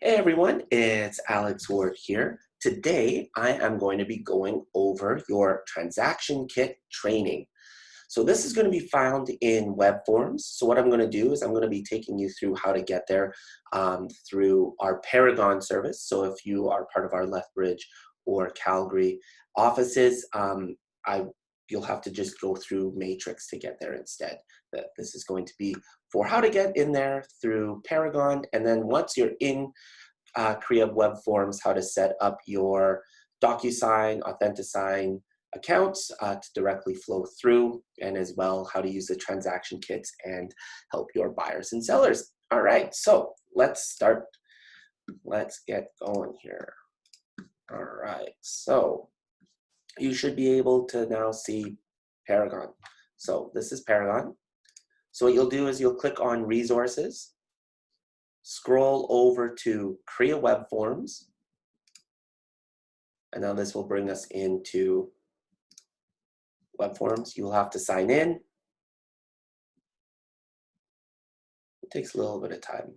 Hey everyone, it's Alex Ward here. Today I am going to be going over your transaction kit training. So this is going to be found in WebForms. So what I'm going to do is I'm going to be taking you through how to get there through our Paragon service. So if you are part of our Lethbridge or Calgary offices, I you'll have to just go through Matrix to get there instead. This is going to be for how to get in there through Paragon, and then once you're in CREA WebForms, how to set up your DocuSign, AuthentiSign accounts to directly flow through, and as well how to use the transaction kits and help your buyers and sellers. All right, so let's start. Let's get going here. All right, so you should be able to now see Paragon. So this is Paragon. So what you'll do is you'll click on Resources, scroll over to CREA WebForms, and now this will bring us into WebForms. You'll have to sign in. It takes a little bit of time.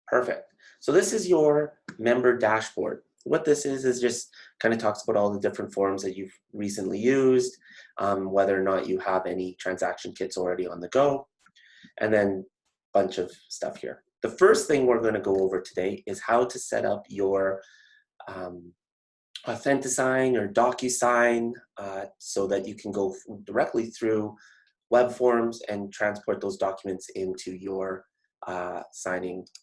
Perfect. So this is your member dashboard. What this is just kind of talks about all the different forms that you've recently used, whether or not you have any transaction kits already on the go, and then a bunch of stuff here. The first thing we're going to go over today is how to set up your AuthentiSign or DocuSign so that you can go directly through WebForms and transport those documents into your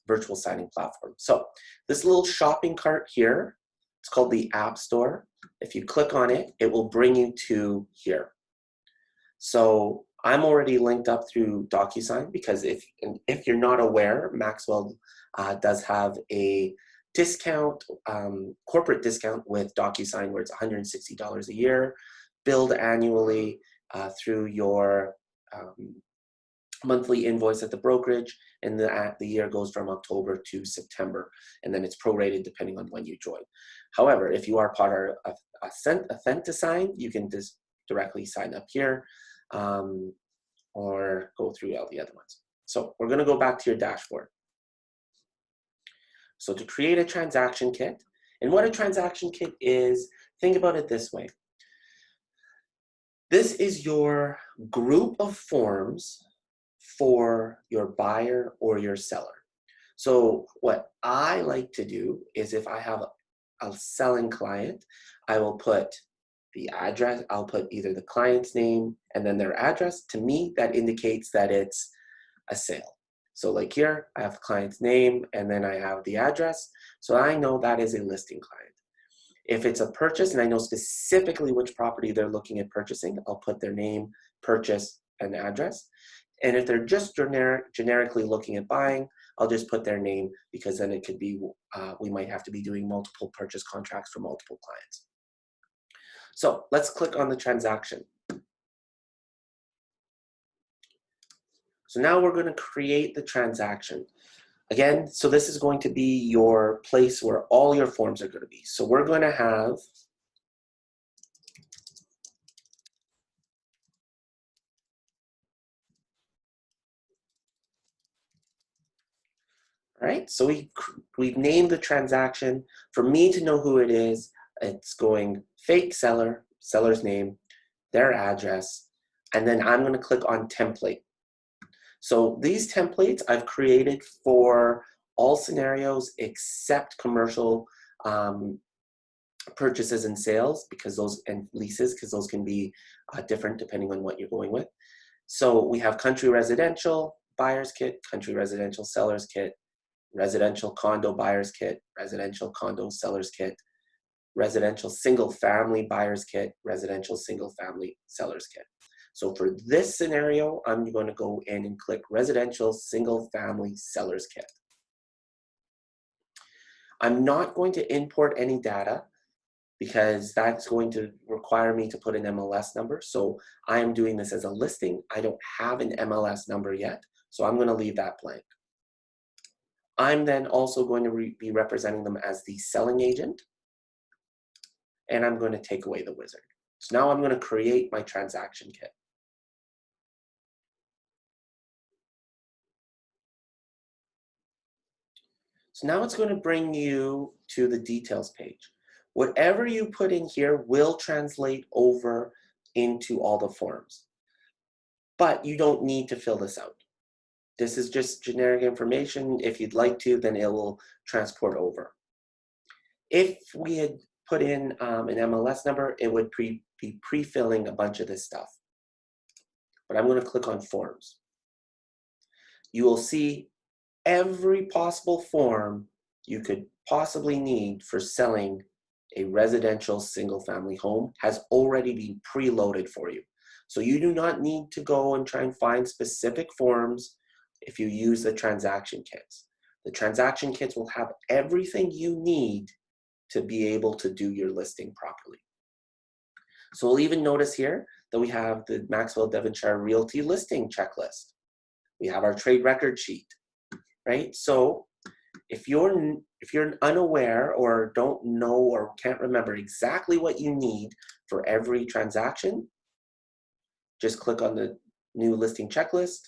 virtual signing platform. So this little shopping cart here, it's called the App Store. If you click on it, it will bring you to here. So I'm already linked up through DocuSign because if you're not aware, Maxwell does have a discount, corporate discount with DocuSign where it's $160 a year, billed annually through your monthly invoice at the brokerage, and the year goes from October to September, and then it's prorated depending on when you join. However, if you are part of AuthentiSign, you can just directly sign up here or go through all the other ones. So we're going to go back to your dashboard. So to create a transaction kit, and what a transaction kit is, think about it this way. This is your group of forms for your buyer or your seller. So what I like to do is if I have a selling client, I will put the address, I'll put either the client's name and then their address. To me, that indicates that it's a sale. So like here, I have the client's name and then I have the address. So I know that is a listing client. If it's a purchase and I know specifically which property they're looking at purchasing, I'll put their name, purchase, and address. And if they're just generically looking at buying, I'll just put their name because then it could be, we might have to be doing multiple purchase contracts for multiple clients. So let's click on the transaction. So now we're going to create the transaction. Again, so this is going to be your place where all your forms are going to be. So we're going to have all right, so we've named the transaction. For me to know who it is, it's going fake seller, seller's name, their address, and then I'm going to click on template. So these templates I've created for all scenarios except commercial purchases and sales and leases because those can be different depending on what you're going with. So we have country residential buyer's kit, country residential seller's kit, residential condo buyer's kit, residential condo seller's kit, residential single family buyer's kit, residential single family seller's kit. So for this scenario, I'm going to go in and click residential single family seller's kit. I'm not going to import any data because that's going to require me to put an MLS number. So I am doing this as a listing. I don't have an MLS number yet, so I'm going to leave that blank. I'm then also going to be representing them as the selling agent, and I'm going to take away the wizard. So now I'm going to create my transaction kit. So now it's going to bring you to the details page. Whatever you put in here will translate over into all the forms, but you don't need to fill this out. This is just generic information. If you'd like to, then it will transport over. If we had put in an MLS number, it would be pre-filling a bunch of this stuff. But I'm going to click on forms. You will see every possible form you could possibly need for selling a residential single-family home has already been preloaded for you. So you do not need to go and try and find specific forms if you use the transaction kits. The transaction kits will have everything you need to be able to do your listing properly. So we'll even notice here that we have the Maxwell Devonshire Realty listing checklist. We have our trade record sheet, right? So if you're unaware or don't know or can't remember exactly what you need for every transaction, just click on the new listing checklist.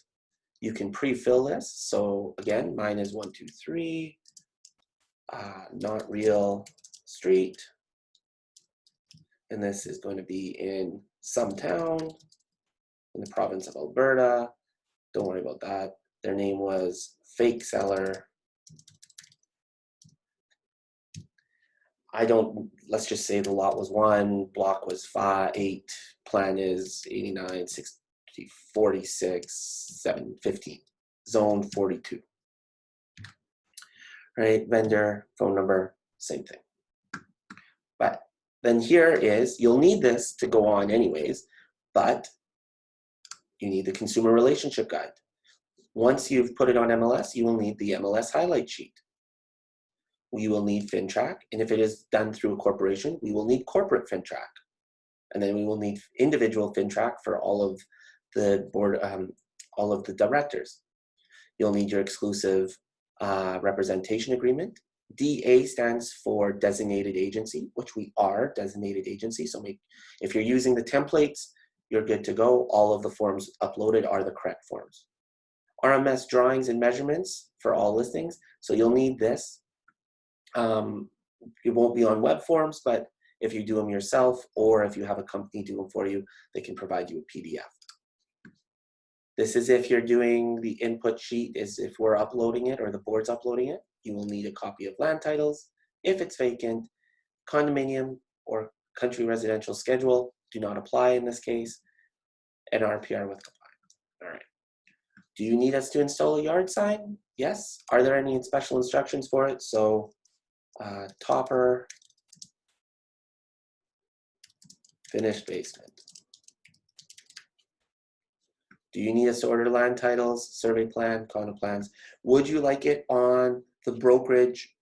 You can pre-fill this. So again, mine is 123, not real street. And this is going to be in some town in the province of Alberta. Don't worry about that. Their name was fake seller. Let's just say the lot was 1, block was 5, 8, plan is 89, 60, 46, 7, 15, zone 42. Right, vendor, phone number, same thing. But then here is, you'll need this to go on anyways, but you need the consumer relationship guide. Once you've put it on MLS, you will need the MLS highlight sheet. We will need FinTrack, and if it is done through a corporation, we will need corporate FinTrack. And then we will need individual FinTrack for all of the board, all of the directors. You'll need your exclusive representation agreement. DA stands for designated agency, which we are designated agency. So if you're using the templates, you're good to go. All of the forms uploaded are the correct forms. RMS drawings and measurements for all listings. So you'll need this. It won't be on WebForms, but if you do them yourself or if you have a company do them for you, they can provide you a PDF. This is if you're doing the input sheet, is if we're uploading it or the board's uploading it. You will need a copy of land titles. If it's vacant, condominium or country residential schedule do not apply in this case, and RPR with compliance. All right. Do you need us to install a yard sign? Yes. Are there any special instructions for it? So topper, finished basement. Do you need us to order land titles, survey plan, condo plans? Would you like it on the brokerage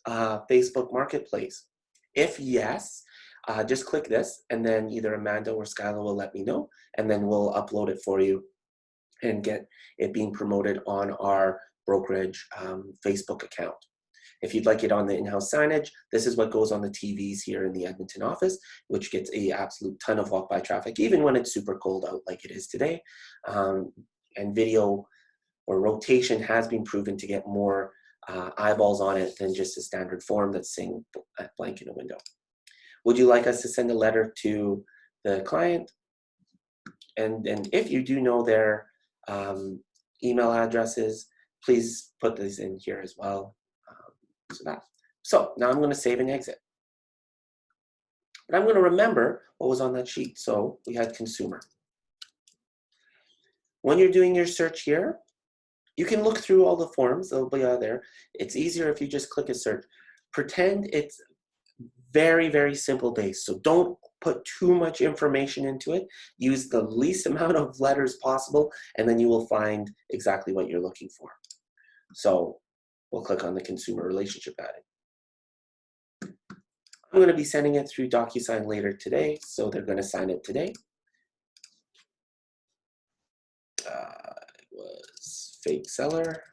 Facebook marketplace? If yes, just click this and then either Amanda or Skyla will let me know and then we'll upload it for you and get it being promoted on our brokerage Facebook account. If you'd like it on the in-house signage, this is what goes on the TVs here in the Edmonton office, which gets an absolute ton of walk-by traffic, even when it's super cold out like it is today. And video or rotation has been proven to get more eyeballs on it than just a standard form that's saying blank in a window. Would you like us to send a letter to the client? And if you do know their email addresses, please put these in here as well. So now I'm going to save and exit. But I'm going to remember what was on that sheet. So we had consumer. When you're doing your search here, you can look through all the forms. They'll be out there. It's easier if you just click a search. Pretend it's very, very simple base. So don't put too much information into it. Use the least amount of letters possible, and then you will find exactly what you're looking for. So we'll click on the consumer relationship adding. I'm going to be sending it through DocuSign later today, so they're going to sign it today. It was fake seller,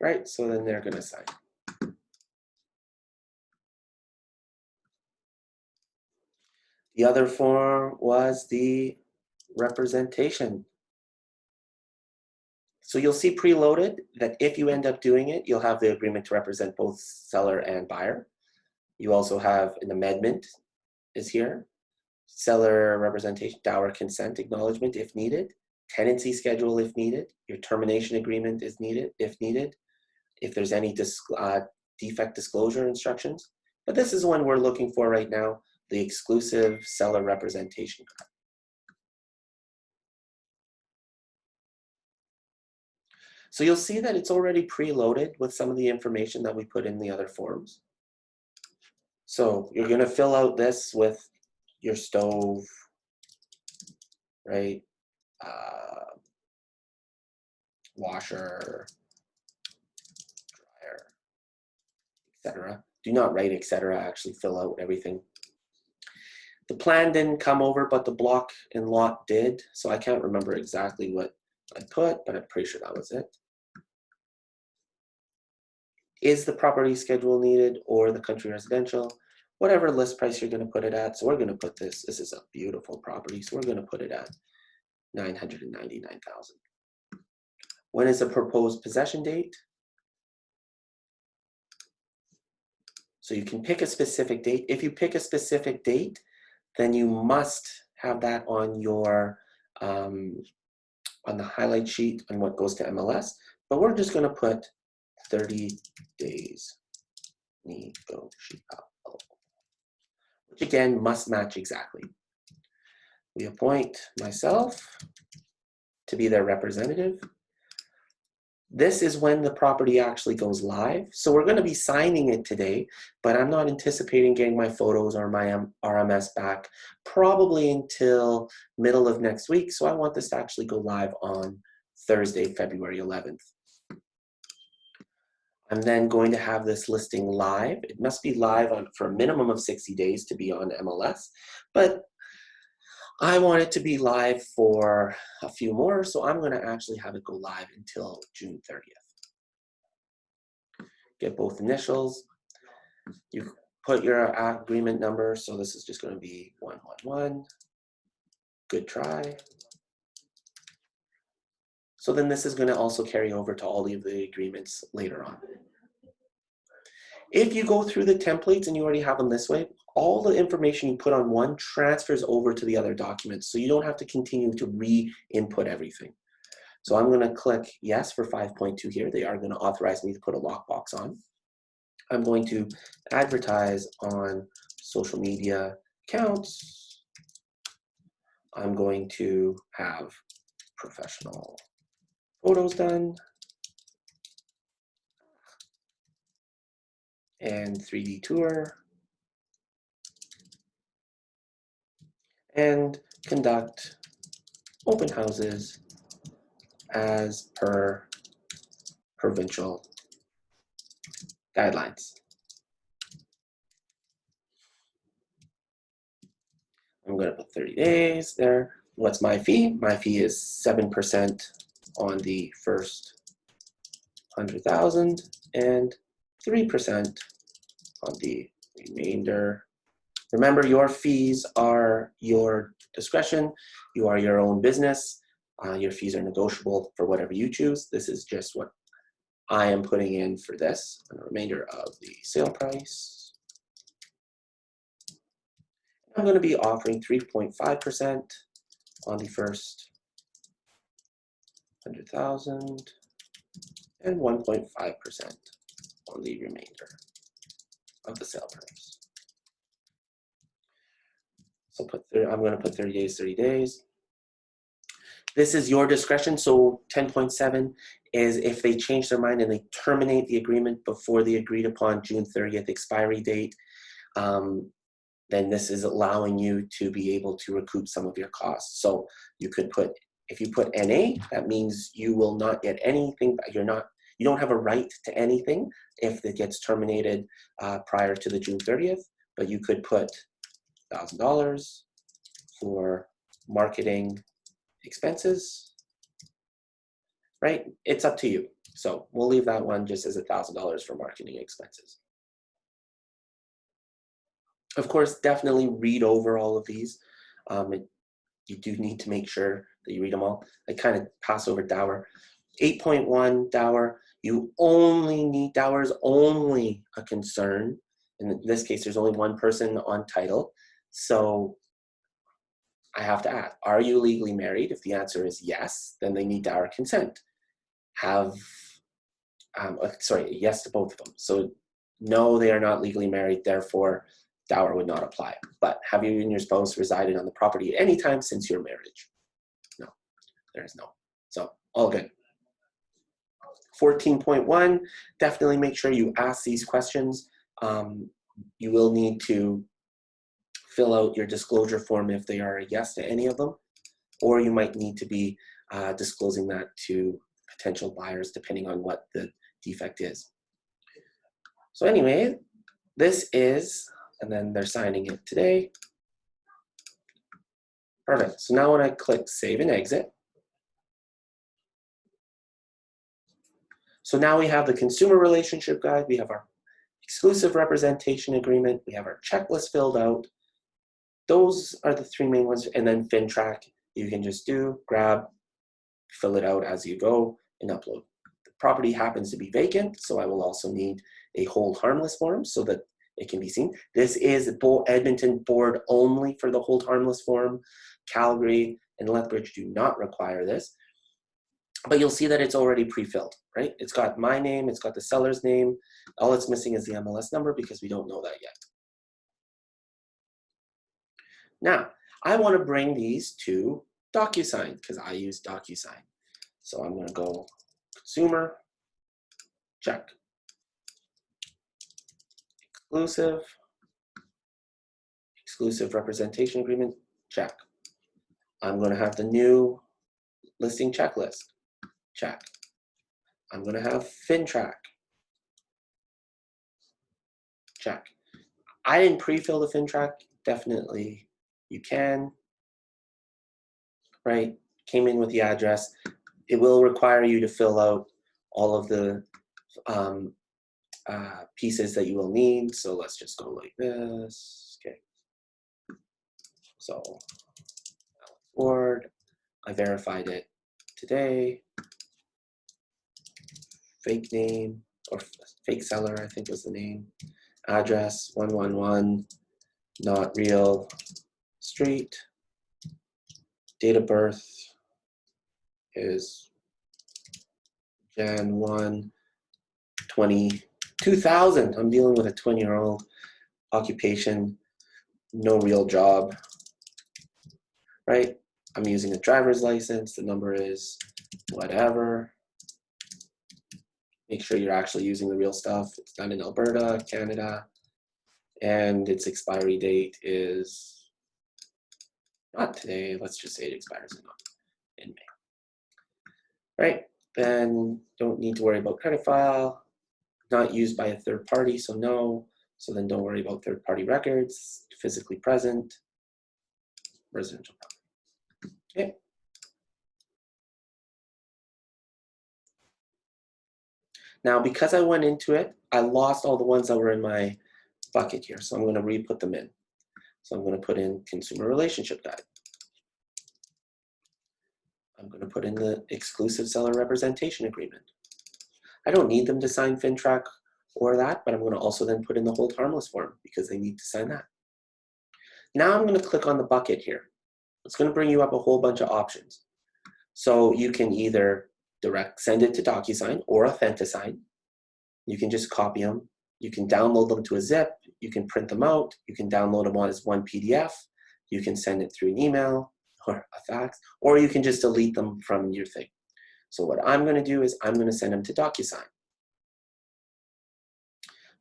right? So then they're going to sign. The other form was the representation. So you'll see preloaded that if you end up doing it, you'll have the agreement to represent both seller and buyer. You also have an amendment is here, seller representation, dower consent acknowledgement if needed, tenancy schedule if needed, your termination agreement is needed if needed, if there's any defect disclosure instructions. But this is one we're looking for right now, the exclusive seller representation card. So you'll see that it's already preloaded with some of the information that we put in the other forms. So you're going to fill out this with your stove, right? Washer, dryer, etc. Do not write etc. Actually fill out everything. The plan didn't come over, but the block and lot did. So I can't remember exactly what I put, but I'm pretty sure that was it. Is the property schedule needed or the country residential? Whatever list price you're going to put it at. So we're going to put this. This is a beautiful property, so we're going to put it at $999,000. When is the proposed possession date? So you can pick a specific date. If you pick a specific date, then you must have that on your on the highlight sheet on what goes to MLS. But we're just going to put 30 days negotiable, which again must match exactly. We appoint myself to be their representative. This is when the property actually goes live. So we're going to be signing it today, but I'm not anticipating getting my photos or my RMS back probably until middle of next week. So I want this to actually go live on Thursday, February 11th. I'm then going to have this listing live. It must be live for a minimum of 60 days to be on MLS, but I want it to be live for a few more, so I'm going to actually have it go live until June 30th. Get both initials. You put your agreement number, so this is just going to be 111. Good try. So then this is going to also carry over to all of the agreements later on. If you go through the templates and you already have them this way, all the information you put on one transfers over to the other documents, so you don't have to continue to re-input everything. So I'm going to click yes for 5.2 here. They are going to authorize me to put a lockbox on. I'm going to advertise on social media accounts. I'm going to have professional photos done and 3D tour and conduct open houses as per provincial guidelines. I'm going to put 30 days there. What's my fee? My fee is 7% on the first 100,000 and 3% on the remainder. Remember, your fees are your discretion. You are your own business. Your fees are negotiable for whatever you choose. This is just what I am putting in for this, and the remainder of the sale price. I'm going to be offering 3.5% on the first 100,000 and 1.5% on the remainder of the sale price. So I'm going to put 30 days, 30 days. This is your discretion. So 10.7 is if they change their mind and they terminate the agreement before the agreed upon June 30th expiry date, then this is allowing you to be able to recoup some of your costs. So you could put, if you put NA, that means you will not get anything, you don't have a right to anything if it gets terminated prior to the June 30th, but you could put $1,000 for marketing expenses, right? It's up to you. So we'll leave that one just as $1,000 for marketing expenses. Of course, definitely read over all of these. You do need to make sure that you read them all. I kind of pass over dower. 8.1 dower, you only need, dower is only a concern. In this case, there's only one person on title. So I have to ask, are you legally married? If the answer is yes, then they need dower consent. Sorry, yes to both of them. So no, they are not legally married, therefore dower would not apply. But have you and your spouse resided on the property at any time since your marriage? No, there is no. So all good. 14.1, definitely make sure you ask these questions. You will need to fill out your disclosure form if they are a yes to any of them, or you might need to be disclosing that to potential buyers depending on what the defect is. So anyway, this is, and then they're signing it today. Perfect. So now when I click save and exit, so now we have the consumer relationship guide, we have our exclusive representation agreement, we have our checklist filled out. Those are the three main ones, and then FinTrack, you can just grab, fill it out as you go, and upload. The property happens to be vacant, so I will also need a hold harmless form so that it can be seen. This is Edmonton board only for the hold harmless form. Calgary and Lethbridge do not require this. But you'll see that it's already pre-filled, right? It's got my name, it's got the seller's name. All it's missing is the MLS number because we don't know that yet. Now, I want to bring these to DocuSign because I use DocuSign. So I'm going to go consumer, check. Exclusive representation agreement, check. I'm going to have the new listing checklist, check. I'm going to have FinTrack, check. I didn't pre-fill the FinTrack, definitely you can, right? Came in with the address. It will require you to fill out all of the pieces that you will need. So let's just go like this, okay. So Word, I verified it today. Fake name, or fake seller, I think was the name. Address, 111, not real street. Date of birth is Jan 1, 2000. I'm dealing with a 20-year-old. Occupation, no real job, right? I'm using a driver's license. The number is whatever. Make sure you're actually using the real stuff. It's done in Alberta, Canada, and its expiry date is not today. Let's just say it expires in May. Right? Then don't need to worry about credit file. Not used by a third party, so no. So then don't worry about third party records. Physically present. Residential property. Okay. Now, because I went into it, I lost all the ones that were in my bucket here. So I'm going to re-put them in. So I'm going to put in consumer relationship guide. I'm going to put in the exclusive seller representation agreement. I don't need them to sign FinTrack or that, but I'm going to also then put in the hold harmless form because they need to sign that. Now I'm going to click on the bucket here. It's going to bring you up a whole bunch of options. So you can either send it to DocuSign or Authentisign. You can just copy them. You can download them to a zip. You can print them out. You can download them as one PDF. You can send it through an email or a fax, or you can just delete them from your thing. So what I'm going to do is I'm going to send them to DocuSign.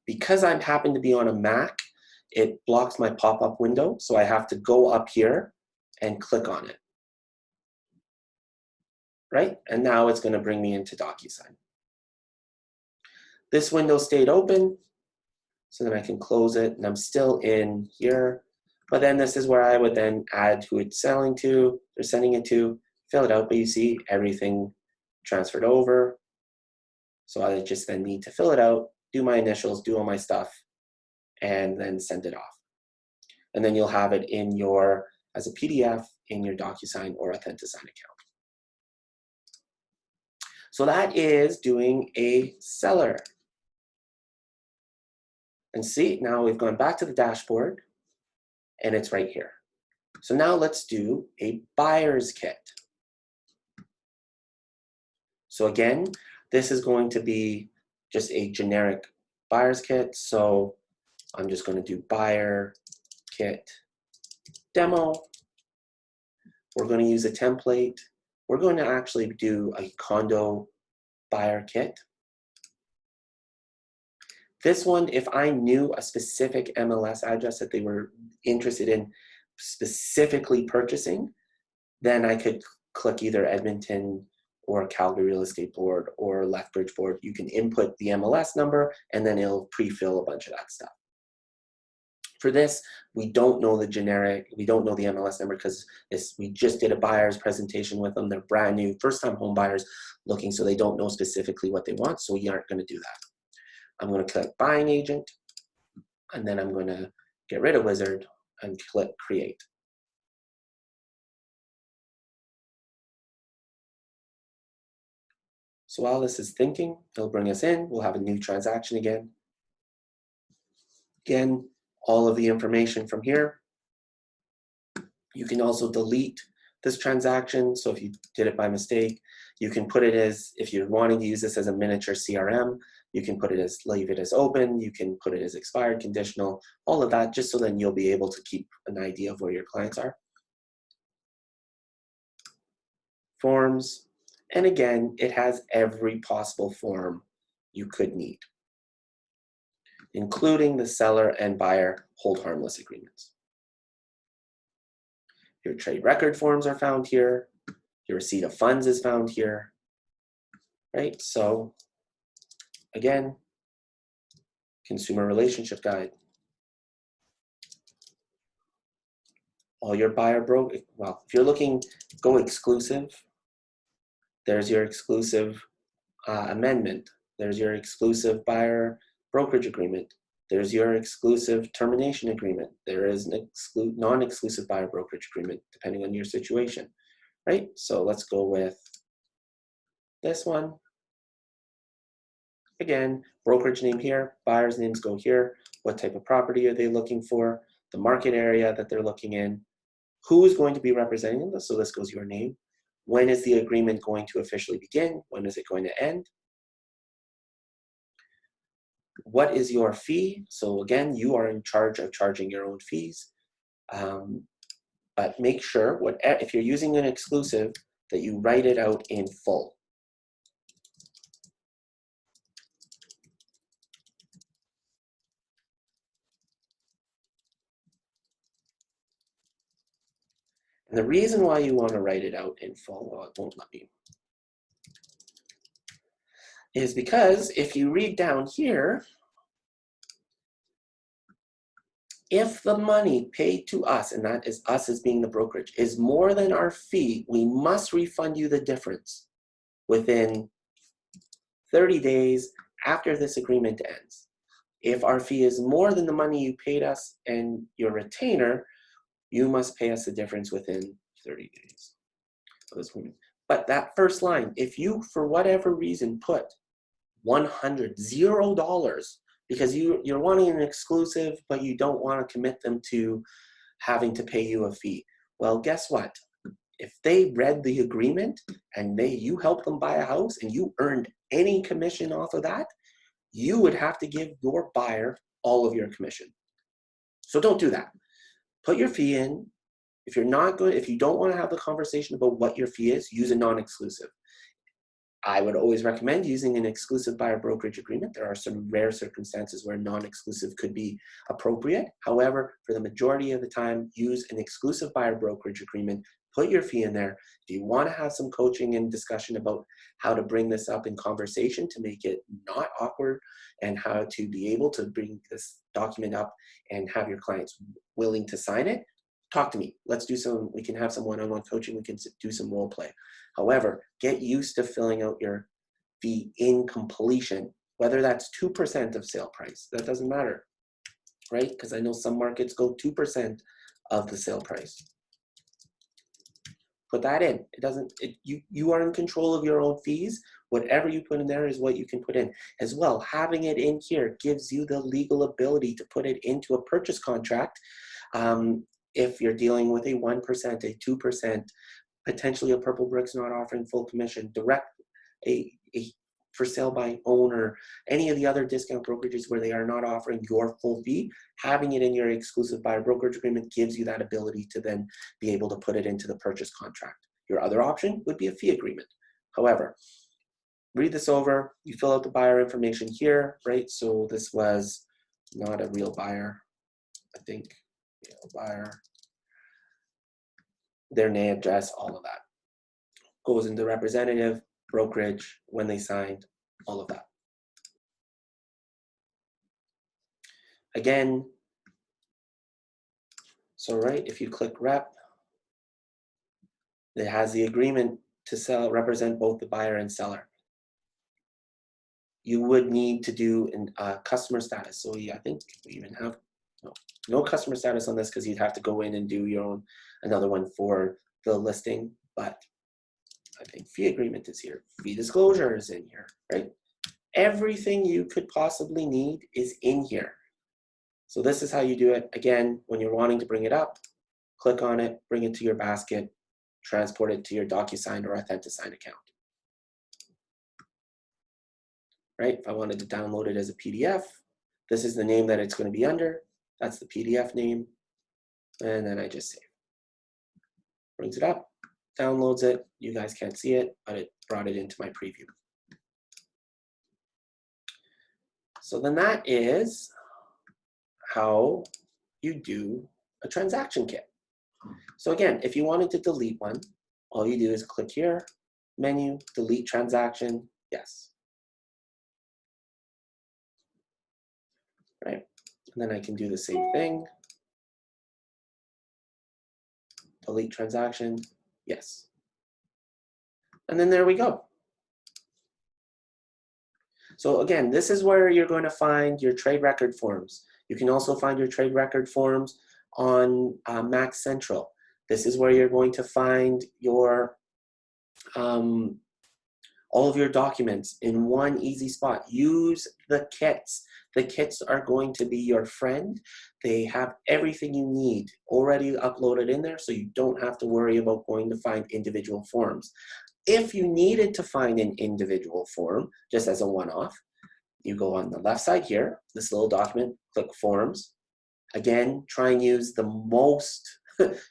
Because I happen to be on a Mac, it blocks my pop-up window, so I have to go up here and click on it. Right? And now it's going to bring me into DocuSign. This window stayed open, so then I can close it, and I'm still in here. But then this is where I would then add who it's selling to, they're sending it to, fill it out, but you see everything transferred over. So I just then need to fill it out, do my initials, do all my stuff, and then send it off. And then you'll have it in your, as a PDF in your DocuSign or Authentisign account. So that is doing a seller. And see, now we've gone back to the dashboard and it's right here. So now let's do a buyer's kit. So again, this is going to be just a generic buyer's kit. So I'm just going to do buyer kit demo. We're going to use a template. We're going to actually do a condo buyer kit. This one, if I knew a specific MLS address that they were interested in specifically purchasing, then I could click either Edmonton or Calgary Real Estate Board or Lethbridge Board. You can input the MLS number and then it'll pre-fill a bunch of that stuff. For this, we don't know the MLS number because we just did a buyer's presentation with them. They're brand new, first-time home buyers looking, so they don't know specifically what they want, so we aren't going to do that. I'm going to click Buying Agent, and then I'm going to get rid of Wizard and click Create. So while this is thinking, it'll bring us in. We'll have a new transaction again. Again, all of the information from here. You can also delete this transaction. So if you did it by mistake, you can put it as, if you're wanting to use this as a miniature CRM, you can put it as, leave it as open, you can put it as expired, conditional, all of that, just so then you'll be able to keep an idea of where your clients are. Forms, and again, it has every possible form you could need, including the seller and buyer hold harmless agreements. Your trade record forms are found here. Your receipt of funds is found here, right? So again, consumer relationship guide. All your buyer broker, well, if you're looking, go exclusive. There's your exclusive amendment. There's your exclusive buyer brokerage agreement. There's your exclusive termination agreement. There is an non-exclusive buyer brokerage agreement, depending on your situation, right? So let's go with this one. Again, brokerage name here, buyer's names go here. What type of property are they looking for? The market area that they're looking in. Who is going to be representing them? So this goes your name. When is the agreement going to officially begin? When is it going to end? What is your fee? So again, you are in charge of charging your own fees. But make sure, if you're using an exclusive, that you write it out in full. And the reason why you want to write it out in full, well, it won't let me, is because if you read down here, if the money paid to us, and that is us as being the brokerage, is more than our fee, we must refund you the difference within 30 days after this agreement ends. If our fee is more than the money you paid us and your retainer, you must pay us the difference within 30 days. But that first line, if you, for whatever reason, put $0 because you're wanting an exclusive, but you don't want to commit them to having to pay you a fee. Well, guess what? If they read the agreement and you helped them buy a house and you earned any commission off of that, you would have to give your buyer all of your commission. So don't do that. Put your fee in. If you don't want to have the conversation about what your fee is, use a non-exclusive. I would always recommend using an exclusive buyer brokerage agreement. There are some rare circumstances where non-exclusive could be appropriate. However, for the majority of the time, use an exclusive buyer brokerage agreement. Put your fee in there. If you want to have some coaching and discussion about how to bring this up in conversation to make it not awkward and how to be able to bring this document up and have your clients willing to sign it, talk to me. We can have some one-on-one coaching. We can do some role play. However, get used to filling out your fee in completion, whether that's 2% of sale price. That doesn't matter, right? Because I know some markets go 2% of the sale price. Put that in. You are in control of your own fees. Whatever you put in there is what you can put in. As well, having it in here gives you the legal ability to put it into a purchase contract. If you're dealing with a 1%, a 2%, potentially a Purple Brick's not offering full commission, direct, a for sale by owner, any of the other discount brokerages where they are not offering your full fee, having it in your exclusive buyer brokerage agreement gives you that ability to then be able to put it into the purchase contract. Your other option would be a fee agreement. However, read this over, you fill out the buyer information here, right? So this was not a real buyer, I think, buyer, their name, address, all of that. Goes into representative, brokerage, when they signed, all of that. Again, so right, if you click rep, it has the agreement to sell, represent both the buyer and seller. You would need to do a customer status. So yeah, I think we even have no customer status on this because you'd have to go in and do your own, another one for the listing, but I think fee agreement is here. Fee disclosure is in here, right? Everything you could possibly need is in here. So this is how you do it. Again, when you're wanting to bring it up, click on it, bring it to your basket, transport it to your DocuSign or Authentisign account. Right? If I wanted to download it as a PDF, this is the name that it's going to be under. That's the PDF name. And then I just save. Brings it up, downloads it. You guys can't see it, but it brought it into my preview. So then that is how you do a transaction kit. So again, if you wanted to delete one, all you do is click here, menu, delete transaction, yes. Right, and then I can do the same thing. Delete transaction, yes. And then there we go. So again, this is where you're going to find your trade record forms. You can also find your trade record forms on Max Central. This is where you're going to find your all of your documents in one easy spot. Use the kits. The kits are going to be your friend. They have everything you need already uploaded in there, so you don't have to worry about going to find individual forms. If you needed to find an individual form, just as a one-off, you go on the left side here, this little document, click Forms. Again, try and use the most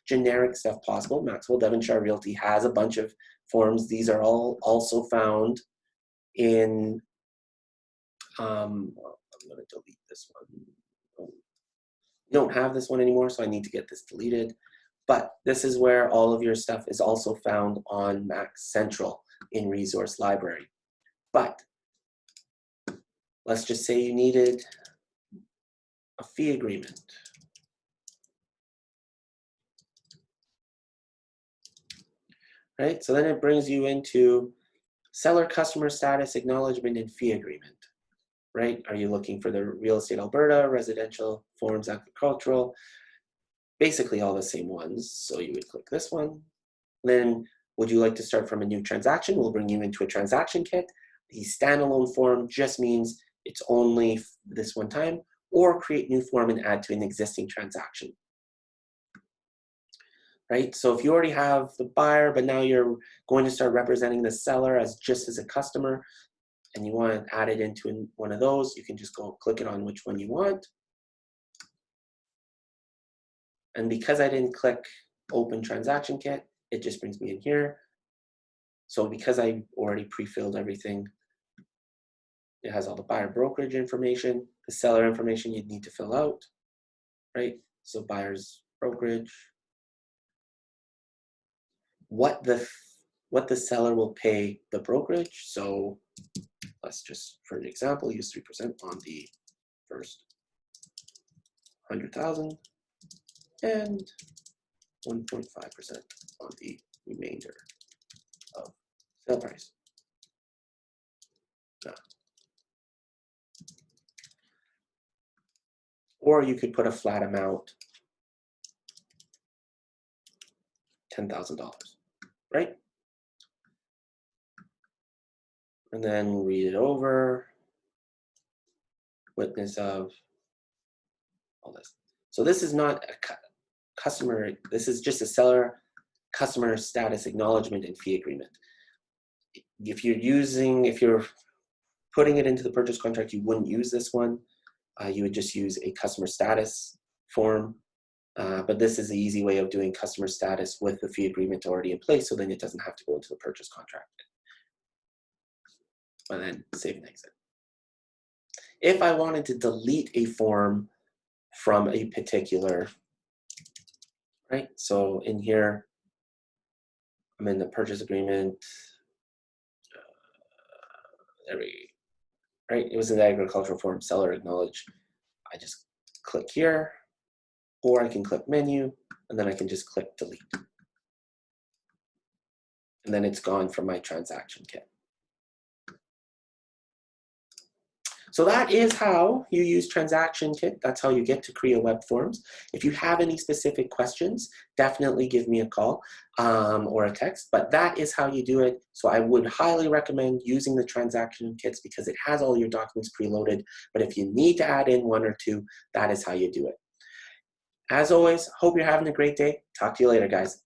generic stuff possible. Maxwell Devonshire Realty has a bunch of forms. These are all also found in, I'm going to delete this one. We don't have this one anymore, so I need to get this deleted. But this is where all of your stuff is also found on Max Central in Resource Library. But let's just say you needed a fee agreement. Right, so then it brings you into seller customer status acknowledgement and fee agreement. Right, are you looking for the real estate Alberta, residential, forms, agricultural? Basically all the same ones. So you would click this one. Then would you like to start from a new transaction? We'll bring you into a transaction kit. The standalone form just means it's only this one time, or create new form and add to an existing transaction. Right, so if you already have the buyer, but now you're going to start representing the seller as just as a customer, and you want to add it into one of those, you can just go click it on which one you want. And because I didn't click Open Transaction Kit, it just brings me in here. So because I already pre-filled everything, it has all the buyer brokerage information, the seller information you'd need to fill out, right? So buyer's brokerage, what the seller will pay the brokerage. So let's just, for an example, use 3% on the first 100,000 and 1.5% on the remainder of sale price. Or you could put a flat amount, $10,000, right? and then read it over, witness of, all this. So this is not a customer, this is just a seller customer status acknowledgement and fee agreement. If you're putting it into the purchase contract, you wouldn't use this one. You would just use a customer status form. But this is the easy way of doing customer status with the fee agreement already in place, so then it doesn't have to go into the purchase contract. And then save and exit. If I wanted to delete a form from a particular, right? So in here, I'm in the purchase agreement. Right? It was an agricultural form, seller acknowledge. I just click here, or I can click menu, and then I can just click delete. And then it's gone from my transaction kit. So that is how you use Transaction Kit. That's how you get to CREA WebForms. If you have any specific questions, definitely give me a call or a text, but that is how you do it. So I would highly recommend using the Transaction Kits because it has all your documents preloaded, but if you need to add in one or two, that is how you do it. As always, hope you're having a great day. Talk to you later, guys.